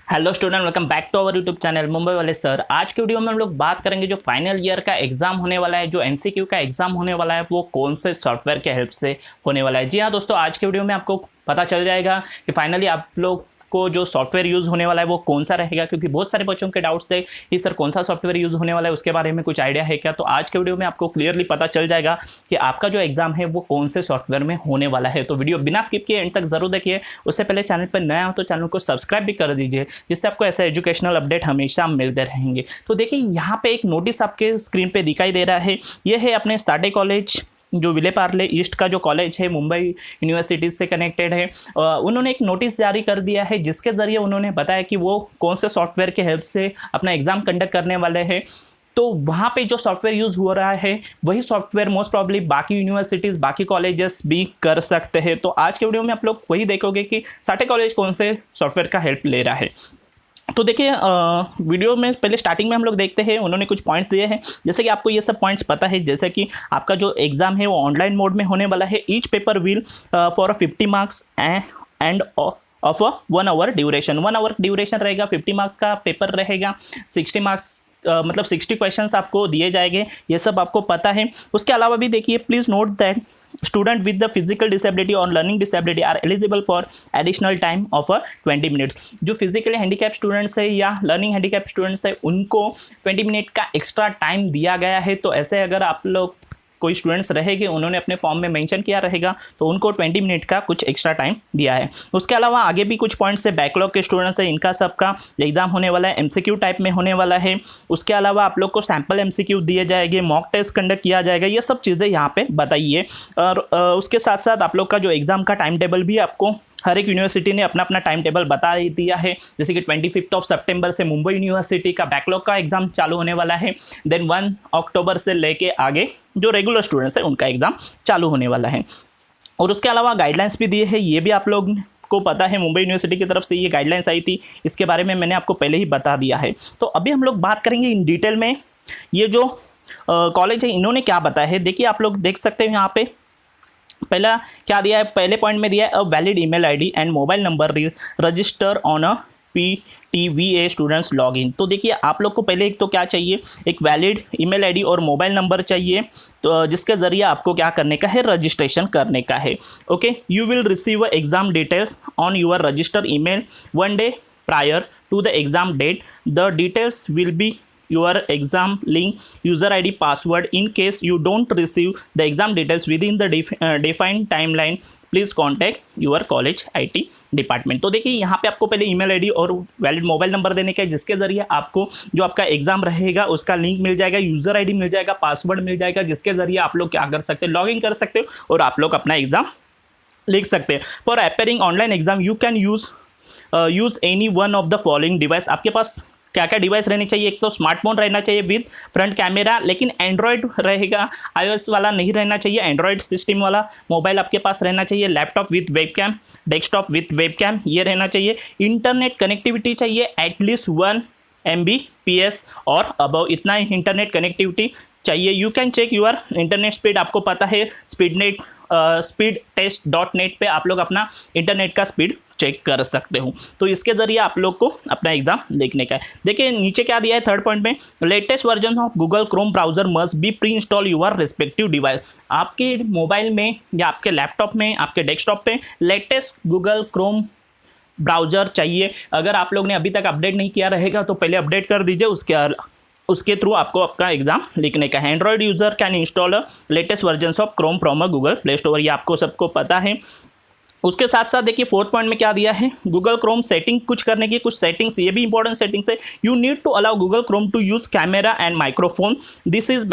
Hello student, welcome back to our YouTube channel Mumbai वाले sir. आज के वीडियो में हम लोग बात करेंगे जो फाइनल ईयर का एग्जाम होने वाला है, जो एमसीक्यू का एग्जाम होने वाला है, वो कौन से सॉफ्टवेयर के हेल्प से होने वाला है। जी हाँ दोस्तों, आज के वीडियो में आपको पता चल जाएगा कि फाइनली आप लोग को जो सॉफ्टवेयर यूज़ होने वाला है वो कौन सा रहेगा, क्योंकि बहुत सारे बच्चों के डाउट्स थे कि सर कौन सा सॉफ्टवेयर यूज़ होने वाला है, उसके बारे में कुछ आइडिया है क्या। तो आज के वीडियो में आपको क्लियरली पता चल जाएगा कि आपका जो एग्जाम है वो कौन से सॉफ्टवेयर में होने वाला है। तो वीडियो बिना स्किप किए एंड तक जरूर देखिए। उससे पहले चैनल पर नया हो तो चैनल को सब्सक्राइब भी कर दीजिए, जिससे आपको ऐसे एजुकेशनल अपडेट हमेशा मिलते रहेंगे। तो देखिए यहाँ पे एक नोटिस आपके स्क्रीन पे दिखाई दे रहा है। ये है अपने साडे कॉलेज, जो विले पार्ले ईस्ट का जो कॉलेज है, मुंबई यूनिवर्सिटी से कनेक्टेड है। उन्होंने एक नोटिस जारी कर दिया है, जिसके ज़रिए उन्होंने बताया कि वो कौन से सॉफ्टवेयर के हेल्प से अपना एग्ज़ाम कंडक्ट करने वाले हैं। तो वहाँ पे जो सॉफ्टवेयर यूज़ हो रहा है वही सॉफ्टवेयर मोस्ट प्रॉब्ली बाकी यूनिवर्सिटीज़, बाकी कॉलेजेस भी कर सकते हैं। तो आज के वीडियो में आप लोग वही देखोगे कि साडे कॉलेज कौन से सॉफ्टवेयर का हेल्प ले रहा है। तो देखिए वीडियो में पहले स्टार्टिंग में हम लोग देखते हैं, उन्होंने कुछ पॉइंट्स दिए हैं। जैसे कि आपको ये सब पॉइंट्स पता है, जैसे कि आपका जो एग्ज़ाम है वो ऑनलाइन मोड में होने वाला है। Each paper will for 50 marks and of 1 hour duration. 1 hour duration रहेगा, 50 मार्क्स का पेपर रहेगा, 60 मार्क्स मतलब 60 क्वेश्चंस आपको दिए जाएंगे। ये सब आपको पता है। उसके अलावा भी देखिए, please note that student with the physical disability और learning disability are eligible for additional time of 20 minutes. जो फिजिकली हैंडीकैप स्टूडेंट्स है या लर्निंग हैंडीकैप स्टूडेंट्स है, उनको 20 मिनट का एक्स्ट्रा टाइम दिया गया है। तो ऐसे अगर आप लोग कोई स्टूडेंट्स रहेंगे, उन्होंने अपने फॉर्म में मेंशन किया रहेगा, तो उनको 20 मिनट का कुछ एक्स्ट्रा टाइम दिया है। उसके अलावा आगे भी कुछ पॉइंट्स है, बैकलॉग के स्टूडेंट्स है, इनका सबका एग्जाम होने वाला है, एमसीक्यू टाइप में होने वाला है। उसके अलावा आप लोग को सैम्पल एमसीक्यू दिए जाएंगे, मॉक टेस्ट कंडक्ट किया जाएगा। ये सब चीज़ें यहाँ पे बताइए। और उसके साथ साथ आप लोग का जो एग्ज़ाम का टाइम टेबल भी आपको हर एक यूनिवर्सिटी ने अपना अपना टाइम टेबल बता दिया है। जैसे कि 25 सितंबर से मुंबई यूनिवर्सिटी का बैकलॉग का एग्ज़ाम चालू होने वाला है। देन 1 अक्टूबर से लेके आगे जो रेगुलर स्टूडेंट्स हैं उनका एग्ज़ाम चालू होने वाला है। और उसके अलावा गाइडलाइंस भी दिए हैं, ये भी आप लोग को पता है, मुंबई यूनिवर्सिटी की तरफ से ये गाइडलाइंस आई थी, इसके बारे में मैंने आपको पहले ही बता दिया है। तो अभी हम लोग बात करेंगे इन डिटेल में ये जो कॉलेज है इन्होंने क्या बताया है। देखिए आप लोग देख सकते हैं यहाँ पे पहला क्या दिया है, पहले पॉइंट में दिया है a valid email ID and mobile number register on a PTVA students login. तो देखिए आप लोग को पहले एक तो क्या चाहिए, एक वैलिड ईमेल आईडी और मोबाइल नंबर चाहिए, तो जिसके ज़रिए आपको क्या करने का है, रजिस्ट्रेशन करने का है। Okay, you will receive exam details on your register email 1 day prior to the exam date. The details will be your exam link, user id, password. In case you don't receive the exam details within the defined timeline, please contact your college IT department. तो देखिए यहाँ पे आपको पहले email ID और valid mobile number देने का है, जिसके ज़रिए आपको जो आपका एग्जाम रहेगा उसका लिंक मिल जाएगा, यूज़र आईडी मिल जाएगा, पासवर्ड मिल जाएगा, जिसके ज़रिए आप लोग क्या कर सकते हैं, लॉग इन कर सकते हो और आप लोग अपना एग्जाम लिख सकते हैं। For appearing online exam you can use any one of the following device. आपके पास क्या क्या डिवाइस रहनी चाहिए, एक तो स्मार्टफोन रहना चाहिए विद फ्रंट कैमरा, लेकिन एंड्रॉयड रहेगा, iOS वाला नहीं रहना चाहिए, एंड्रॉयड सिस्टम वाला मोबाइल आपके पास रहना चाहिए। Laptop with webcam, desktop with webcam ये रहना चाहिए। इंटरनेट कनेक्टिविटी चाहिए एटलीस्ट 1 Mbps और अबव, इतना ही इंटरनेट कनेक्टिविटी चाहिए। You can check your internet speed, आपको पता है speedtest.net पे आप लोग अपना इंटरनेट का स्पीड चेक कर सकते हो। तो इसके ज़रिए आप लोग को अपना एग्जाम लिखने का है। देखिए नीचे क्या दिया है थर्ड पॉइंट में, latest version of Google Chrome browser must be pre install your respective device. आपके मोबाइल में या आपके लैपटॉप में, आपके डेस्कटॉप पे लेटेस्ट गूगल क्रोम ब्राउज़र चाहिए। अगर आप लोग ने अभी तक अपडेट नहीं किया रहेगा तो पहले अपडेट कर दीजिए, उसके थ्रू आपको आपका एग्जाम लिखने का है। Android user can install latest versions of Chrome from Google play store, ये आपको सबको पता है। उसके साथ साथ देखिए फोर्थ पॉइंट में क्या दिया है, गूगल क्रोम सेटिंग कुछ करने की कुछ सेटिंग्स, ये भी इंपॉर्टेंट सेटिंग्स है। You need to allow Google Chrome to use camera and microphone, this is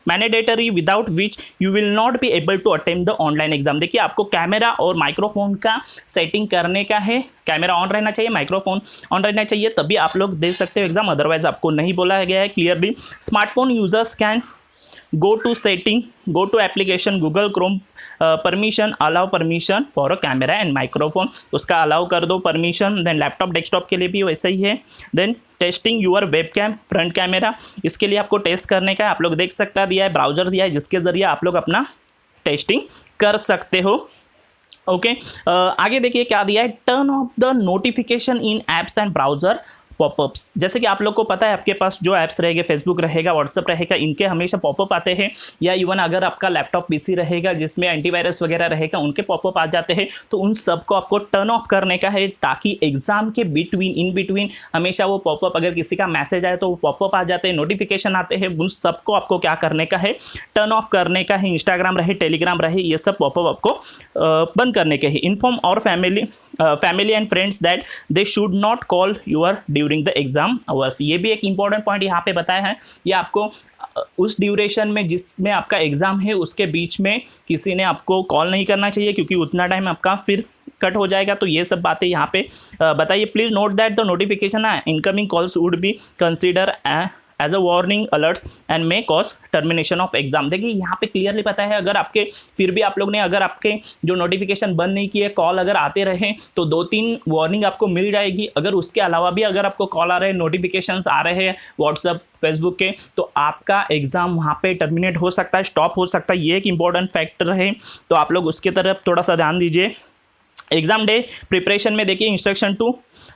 mandatory without which you will not be able to attempt the online exam. देखिए आपको camera और माइक्रोफोन का setting करने का है, camera on रहना चाहिए, microphone on रहना चाहिए, तभी आप लोग दे सकते हो एग्जाम, अदरवाइज आपको नहीं बोला गया है clearly. Smartphone users can go to setting, go to application Google Chrome, permission, allow permission for a camera and microphone, उसका अलाउ कर दो परमिशन। देन लैपटॉप डेस्कटॉप के लिए भी वैसा ही है। Then testing your webcam front camera, इसके लिए आपको टेस्ट करने का है, आप लोग देख सकता दिया है, ब्राउजर दिया है, जिसके ज़रिए आप लोग अपना टेस्टिंग कर सकते हो। ओके आगे देखिए क्या दिया है, turn off the notification in apps and browser popups. जैसे कि आप लोग को पता है आपके पास जो ऐप्स रहेंगे, फेसबुक रहेगा, व्हाट्सअप रहेगा, इनके हमेशा पॉपअप आते हैं, या इवन अगर आपका लैपटॉप पीसी रहेगा जिसमें एंटीवायरस वगैरह रहेगा उनके पॉपअप आ जाते हैं, तो उन सबको आपको टर्न ऑफ करने का है, ताकि एग्जाम के इन बिटवीन हमेशा वो पॉपअप, अगर किसी का मैसेज आए तो वो पॉपअप आ जाते हैं, नोटिफिकेशन आते हैं, उन सबको आपको क्या करने का है, टर्न ऑफ करने का है। इंस्टाग्राम रहे, टेलीग्राम रहे, ये सब पॉपअप आपको बंद करने के है। इन्फॉर्म और family and friends that they should not call your during the exam hours. ये भी एक इंपॉर्टेंट पॉइंट यहाँ पे बताया है, ये आपको उस ड्यूरेशन में जिसमें आपका एग्जाम है उसके बीच में किसी ने आपको कॉल नहीं करना चाहिए, क्योंकि उतना टाइम आपका फिर कट हो जाएगा। तो ये सब बातें यहाँ पे बताइए। Please note that the notification incoming calls would be consider as a warning alerts and may cause termination of exam. देखिए यहाँ पे क्लियरली पता है, अगर आपके फिर भी आप लोग ने अगर आपके जो नोटिफिकेशन बंद नहीं किए, कॉल अगर आते रहे तो 2-3 वार्निंग आपको मिल जाएगी। अगर उसके अलावा भी अगर आपको कॉल आ रहे हैं, नोटिफिकेशंस आ रहे हैं व्हाट्सअप फेसबुक के, तो आपका एग्जाम वहाँ पे टर्मिनेट हो सकता है, स्टॉप हो सकता है। ये एक इंपॉर्टेंट फैक्टर है, तो आप लोग उसके तरफ थोड़ा सा ध्यान दीजिए। एग्जाम डे प्रिपरेशन में देखिए instruction to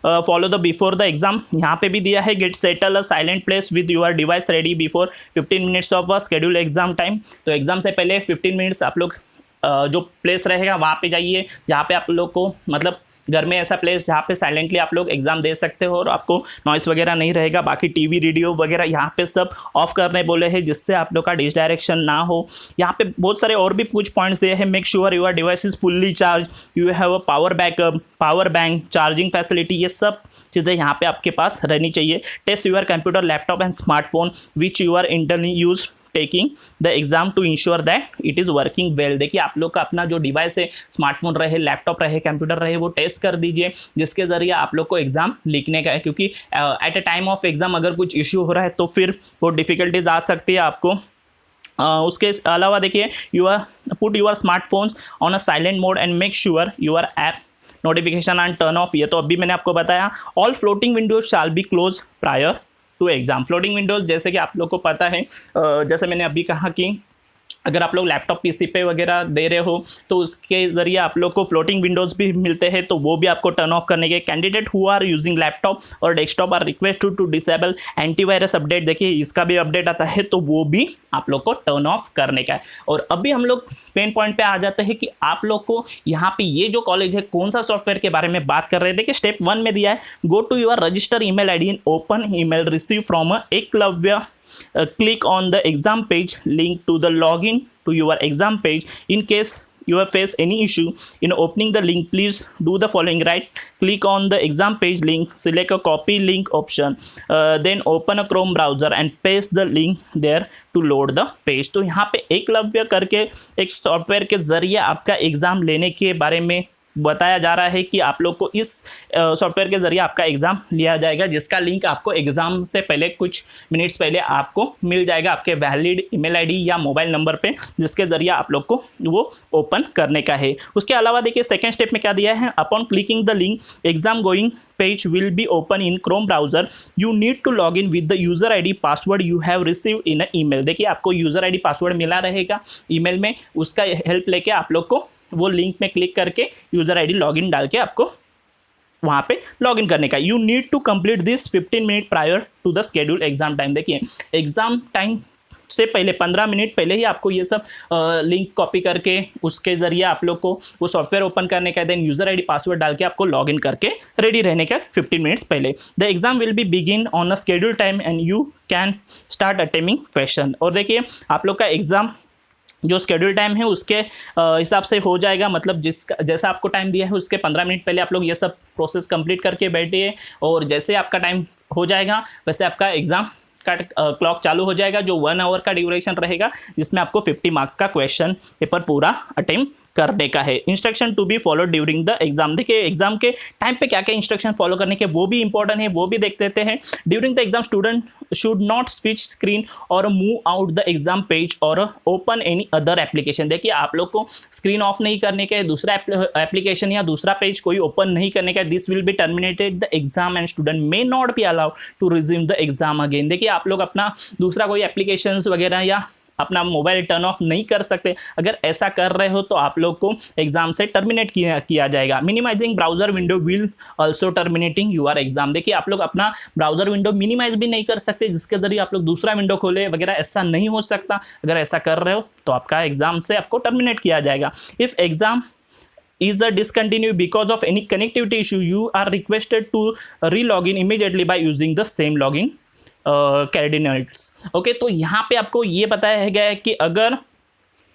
follow the before the exam, यहाँ पे भी दिया है, get settle a silent place with your device ready before 15 minutes of a schedule exam time. तो एग्जाम से पहले 15 मिनट्स आप लोग जो प्लेस रहेगा वहाँ पे जाइए जहाँ पे आप लोग को मतलब घर में ऐसा प्लेस जहाँ पे साइलेंटली आप लोग एग्जाम दे सकते हो और आपको नॉइस वगैरह नहीं रहेगा। बाकी टीवी रेडियो वगैरह यहाँ पे सब ऑफ करने बोले हैं, जिससे आप लोग का डिसडायरेक्शन ना हो। यहाँ पे बहुत सारे और भी कुछ पॉइंट्स दिए हैं। Make sure your device is fully charge, you have a power backup, power bank, charging facility, ये सब चीज़ें यहाँ पे आपके पास रहनी चाहिए। Test your computer, laptop and smartphone which you are internally use taking the exam to ensure that it is working well. देखिए आप लोग का अपना जो डिवाइस है, स्मार्टफोन रहे, लैपटॉप रहे, कंप्यूटर रहे, वो टेस्ट कर दीजिए, जिसके ज़रिए आप लोग को एग्जाम लिखने का है। क्योंकि at a time of exam अगर कुछ इश्यू हो रहा है तो फिर वो डिफ़िकल्टीज आ सकती है आपको। उसके अलावा देखिए, you are put your smartphones on a silent mode and make sure your app notification and turn off. ये तो अभी मैंने आपको बताया। All floating windows shall be close prior to exam. Floating windows जैसे कि आप लोग को पता है, जैसे मैंने अभी कहा कि अगर आप लोग लैपटॉप पीसी पे वगैरह दे रहे हो तो उसके ज़रिए आप लोग को फ्लोटिंग विंडोज़ भी मिलते हैं, तो वो भी आपको टर्न ऑफ करने के। Candidate who are using laptop और desktop are requested to disable antivirus update. देखिए इसका भी अपडेट आता है, तो वो भी आप लोग को टर्न ऑफ करने का है। और अभी हम लोग मेन पॉइंट पे आ जाते हैं कि आप लोग को यहाँ पे ये जो कॉलेज है कौन सा सॉफ्टवेयर के बारे में बात कर रहे हैं। देखिए स्टेप 1 में दिया है, go to your register email ID in open email receive from a Eklavya, click on the exam page link to the login to your exam page. In case you have faced any issue in opening the link, please do the following. Right click on the exam page link, select a copy link option, then open a Chrome browser and paste the link there to load the page. तो यहाँ पे एकलव्य करके एक software के जरिए आपका exam लेने के बारे में बताया जा रहा है कि आप लोग को इस सॉफ्टवेयर के ज़रिए आपका एग्ज़ाम लिया जाएगा, जिसका लिंक आपको एग्ज़ाम से पहले कुछ मिनट्स पहले आपको मिल जाएगा आपके वैलिड ईमेल आईडी या मोबाइल नंबर पे, जिसके ज़रिए आप लोग को वो ओपन करने का है। उसके अलावा देखिए सेकेंड स्टेप में क्या दिया है, upon clicking the link exam going page will be open in Chrome browser. You need to log in with the user ID password you have received in an email. देखिए आपको user ID password मिला रहेगा email में, उसका help लेके आप लोग को वो लिंक में क्लिक करके यूज़र आईडी लॉगिन डाल के आपको वहाँ पे लॉगिन करने का। You need to complete this 15 minute prior to the schedule exam time. देखिए एग्जाम टाइम से पहले 15 मिनट पहले ही आपको ये सब लिंक कॉपी करके उसके ज़रिए आप लोग को वो सॉफ्टवेयर ओपन करने का, देन यूज़र आईडी पासवर्ड डाल के आपको लॉगिन करके रेडी रहने का 15 मिनट्स पहले। The exam will be begin on a schedule time and you can start attempting question. और देखिए आप लोग का एग्ज़ाम जो स्केड्यूल टाइम है उसके हिसाब से हो जाएगा, मतलब जैसा आपको टाइम दिया है उसके 15 मिनट पहले आप लोग ये सब प्रोसेस कंप्लीट करके बैठिए, और जैसे आपका टाइम हो जाएगा वैसे आपका एग्ज़ाम का क्लॉक चालू हो जाएगा, जो 1 आवर का ड्यूरेशन रहेगा, जिसमें आपको 50 मार्क्स का क्वेश्चन पेपर पूरा अटेम्प्ट करने का है। Instruction to be follow during the exam. देखिए एग्जाम के टाइम पे क्या क्या इंस्ट्रक्शन फॉलो करने के वो भी इंपॉर्टेंट है, वो भी देख लेते हैं। During the exam student should not switch screen और move out the exam page और ओपन एनी अदर एप्लीकेशन। देखिए आप लोग को स्क्रीन ऑफ नहीं करने का है, दूसरा एप्लीकेशन या दूसरा पेज कोई ओपन नहीं करने का है। This will be terminated the exam and student may not be allowed to resume the exam again. देखिए आप लोग अपना दूसरा कोई एप्लीकेशंस वगैरह या अपना मोबाइल टर्न ऑफ नहीं कर सकते। अगर ऐसा कर रहे हो तो आप लोग को एग्जाम से टर्मिनेट किया जाएगा। Minimising browser window will also terminating your exam. देखिए आप लोग अपना ब्राउजर विंडो मिनिमाइज भी नहीं कर सकते जिसके जरिए आप लोग दूसरा विंडो खोले वगैरह, ऐसा नहीं हो सकता। अगर ऐसा कर रहे हो तो आपका एग्जाम से आपको टर्मिनेट किया जाएगा। If exam is a discontinue because of any connectivity issue, you are requested to re-log in immediately by using the same login coordinates। Okay, तो यहाँ पे आपको ये बताया गया है कि अगर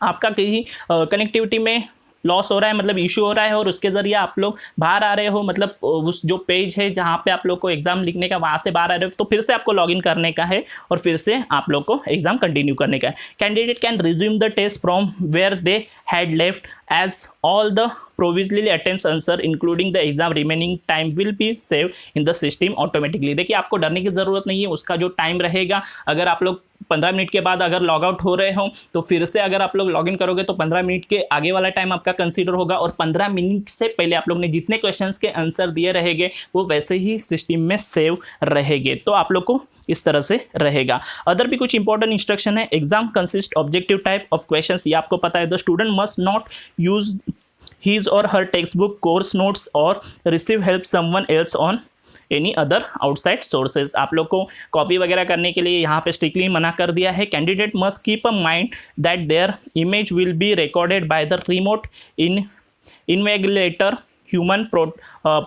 आपका कहीं कनेक्टिविटी में लॉस हो रहा है, मतलब इशू हो रहा है, और उसके ज़रिए आप लोग बाहर आ रहे हो, मतलब उस जो पेज है जहाँ पे आप लोग को एग्ज़ाम लिखने का वहाँ से बाहर आ रहे हो, तो फिर से आपको लॉगिन करने का है और फिर से आप लोग को एग्ज़ाम कंटिन्यू करने का है। Candidate can resume the test from where they had left as all the provisionally attempts answer including the exam remaining time will be save in the system automatically. देखिए आपको डरने की ज़रूरत नहीं है, उसका जो टाइम रहेगा, अगर आप लोग 15 मिनट के बाद अगर लॉग आउट हो रहे हो तो फिर से अगर आप लोग लॉगिन करोगे तो 15 मिनट के आगे वाला टाइम आपका कंसीडर होगा, और 15 मिनट से पहले आप लोग ने जितने क्वेश्चंस के आंसर दिए रहेंगे वो वैसे ही सिस्टम में सेव रहेंगे। तो आप लोग को इस तरह से रहेगा। अदर भी कुछ इंपॉर्टेंट इंस्ट्रक्शन है। Exam consist objective type of questions, ये आपको पता है। The student must not use his or her textbook, course notes or receive help someone else on any other outside sources. आप लोग को कॉपी वगैरह करने के लिए यहाँ पे स्ट्रिक्टली मना कर दिया है। Candidate must keep a mind that their image will be recorded by the remote invigilator human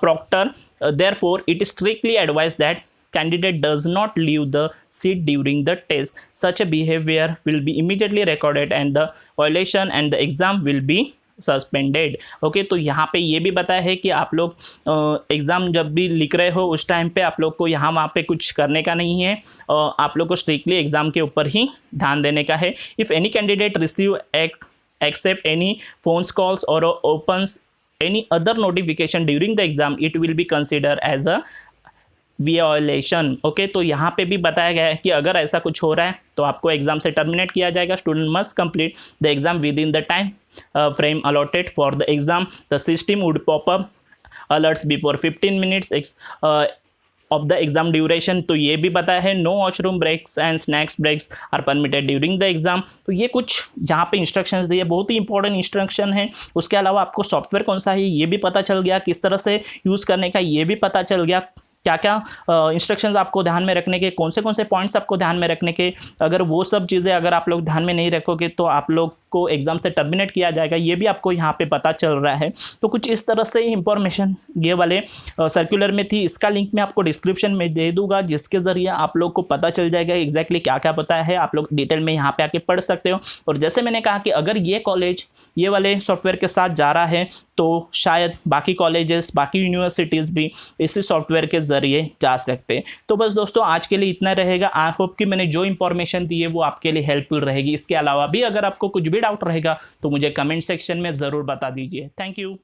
proctor, therefore it is strictly advised that candidate does not leave the seat during the test. Such a behavior will be immediately recorded and the violation and the exam will be suspended. Okay, तो यहाँ पे ये भी बताया है कि आप लोग एग्ज़ाम जब भी लिख रहे हो उस टाइम पे आप लोग को यहाँ वहाँ पे कुछ करने का नहीं है, आप लोग को स्ट्रिक्टली एग्ज़ाम के ऊपर ही ध्यान देने का है। If any candidate receive accept any phones calls और opens any other notification during the exam, it will be consider as a violation. Okay, तो यहाँ पे भी बताया गया है कि अगर ऐसा कुछ हो रहा है तो आपको एग्जाम से टर्मिनेट किया जाएगा। Student must complete the exam within the time frame allotted for the exam. The system would pop up alerts before 15 minutes of the exam duration. तो ये भी बताया है no washroom breaks and snacks breaks are permitted during the exam. तो ये कुछ यहाँ पे इंस्ट्रक्शंस दिए, बहुत ही इंपॉर्टेंट इंस्ट्रक्शन है। उसके अलावा आपको सॉफ्टवेयर कौन सा है ये भी पता चल गया, किस तरह से यूज़ करने का ये भी पता चल गया, क्या क्या इंस्ट्रक्शंस आपको ध्यान में रखने के, कौन से पॉइंट्स आपको ध्यान में रखने के। अगर वो सब चीज़ें अगर आप लोग ध्यान में नहीं रखोगे तो आप लोग को एग्जाम से टर्मिनेट किया जाएगा, ये भी आपको यहाँ पे पता चल रहा है। तो कुछ इस तरह से इंफॉर्मेशन ये वाले सर्कुलर में थी। इसका लिंक मैं आपको डिस्क्रिप्शन में दे दूंगा, जिसके ज़रिए आप लोग को पता चल जाएगा एग्जैक्टली क्या क्या पता है। आप लोग डिटेल में यहाँ पे आके पढ़ सकते हो। और जैसे मैंने कहा कि अगर ये कॉलेज ये वाले सॉफ्टवेयर के साथ जा रहा है तो शायद बाकी कॉलेजेस, बाकी यूनिवर्सिटीज़ भी इसी सॉफ्टवेयर के ज़रिए जा सकते हैं। तो बस दोस्तों आज के लिए इतना रहेगा। आई होप कि मैंने जो इंफॉर्मेशन दी है वो आपके लिए हेल्पफुल रहेगी। इसके अलावा भी अगर आपको कुछ भी डाउट रहेगा तो मुझे कमेंट सेक्शन में ज़रूर बता दीजिए। Thank you.